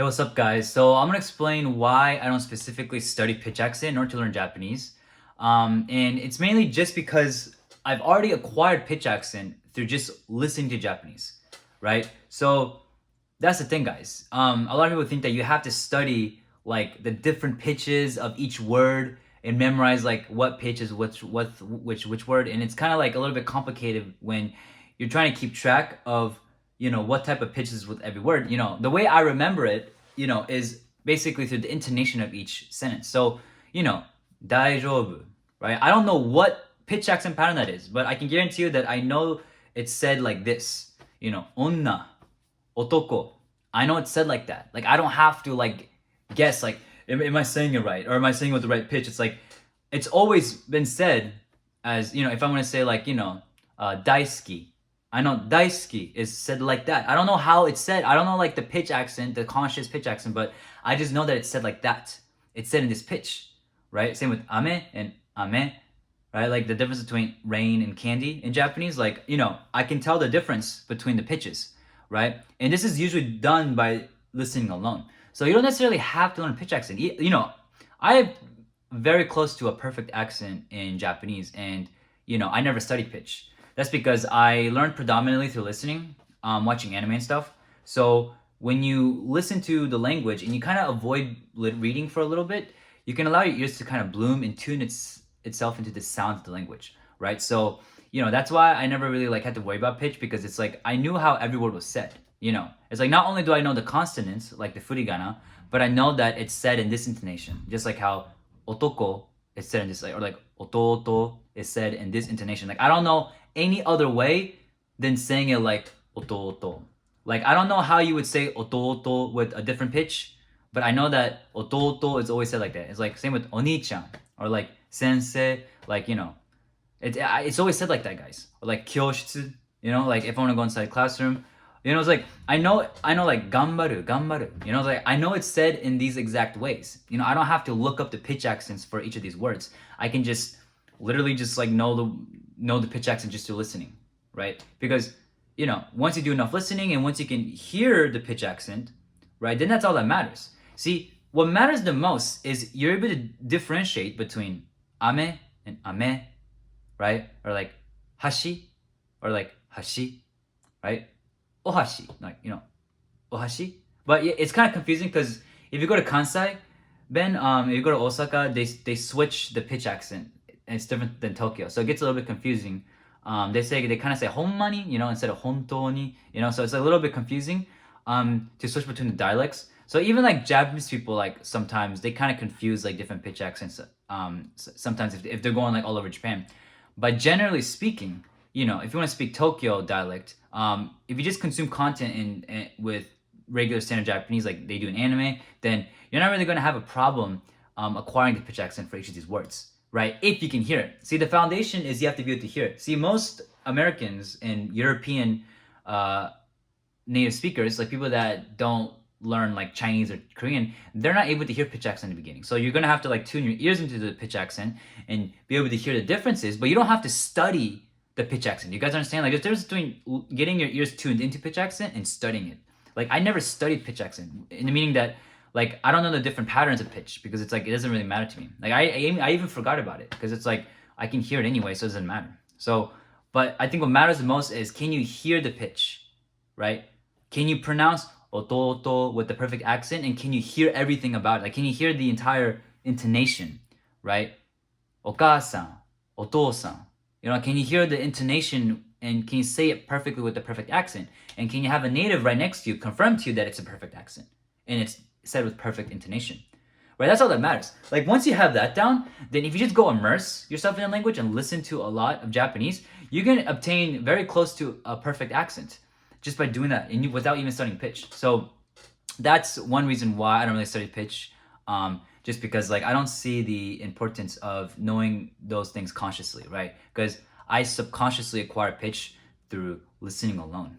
Hey, what's up, guys? So I'm gonna explain why I don't specifically study pitch accent in order to learn Japanese. And it's mainly just because I've already acquired pitch accent through just listening to Japanese, right? So that's the thing, guys. A lot of people think that you have to study like the different pitches of each word and memorize like what pitch is which word, and it's kind of like a little bit complicated when you're trying to keep track of what type of pitches with every word. The way I remember it, is basically through the intonation of each sentence. So daijoubu, right? I don't know what pitch accent pattern that is, but I can guarantee you that I know it's said like this. Onna, otoko. I know it's said like that. Like I don't have to like guess like am I saying it right or am I saying it with the right pitch? It's like it's always been said as if I'm gonna say like daisuki. I know daisuki is said like that. I don't know how it's said. I don't know like the pitch accent, the conscious pitch accent, but I just know that it's said like that. It's said in this pitch, right? Same with ame and ame, right? Like the difference between rain and candy in Japanese. Like I can tell the difference between the pitches, right? And this is usually done by listening alone. So you don't necessarily have to learn pitch accent. I am very close to a perfect accent in Japanese, and I never studied pitch. That's because I learned predominantly through listening, watching anime and stuff. So when you listen to the language and you kind of avoid reading for a little bit, you can allow your ears to kind of bloom and tune itself into the sound of the language, right? So that's why I never really like had to worry about pitch, because it's like I knew how every word was said. It's like not only do I know the consonants like the furigana, but I know that it's said in this intonation, just like how otoko is said in this, like, or like ototo is said in this intonation. Like I don't know any other way than saying it like ototo. Like I don't know how you would say ototo with a different pitch, but I know that ototo is always said like that. It's like same with oni-chan or like sensei, like it's always said like that, guys. Or like kyoshitsu, like if I want to go inside classroom, it's like I know like gambaru. It's like I know it's said in these exact ways. I don't have to look up the pitch accents for each of these words. I can just literally just like know the pitch accent just through listening, right? Because once you do enough listening and once you can hear the pitch accent, right, then that's all that matters. See, what matters the most is you're able to differentiate between ame and ame, right? Or like hashi or like hashi, right? Ohashi, like ohashi. But yeah, it's kind of confusing because if you go to Kansai, then if you go to Osaka, they switch the pitch accent, and it's different than Tokyo, so it gets a little bit confusing. They kind of say honmani, instead of hontoni, so it's a little bit confusing to switch between the dialects. So even like Japanese people, like sometimes they kind of confuse like different pitch accents. Sometimes if they're going like all over Japan, but generally speaking, if you want to speak Tokyo dialect, if you just consume content with regular standard Japanese like they do in anime, then you're not really going to have a problem acquiring the pitch accent for each of these words, right? If you can hear it. See, the foundation is you have to be able to hear it. See, most Americans and European native speakers, like people that don't learn like Chinese or Korean, they're not able to hear pitch accent in the beginning. So you're gonna have to like tune your ears into the pitch accent and be able to hear the differences, but you don't have to study the pitch accent. You guys understand? Like there's a difference between getting your ears tuned into pitch accent and studying it. Like I never studied pitch accent in the meaning that like I don't know the different patterns of pitch, because it's like it doesn't really matter to me. Like I even forgot about it because it's like I can hear it anyway, so it doesn't matter. So, but I think what matters the most is, can you hear the pitch, right? Can you pronounce ototo with the perfect accent, and can you hear everything about it? Like can you hear the entire intonation, right? Okasan, otosan. Can you hear the intonation, and can you say it perfectly with the perfect accent? And can you have a native right next to you confirm to you that it's a perfect accent and it's said with perfect intonation? Right? That's all that matters. Like once you have that down, then if you just go immerse yourself in a language and listen to a lot of Japanese, you can obtain very close to a perfect accent just by doing that, and without even studying pitch. So that's one reason why I don't really study pitch. Just because like I don't see the importance of knowing those things consciously, right? Because I subconsciously acquire pitch through listening alone.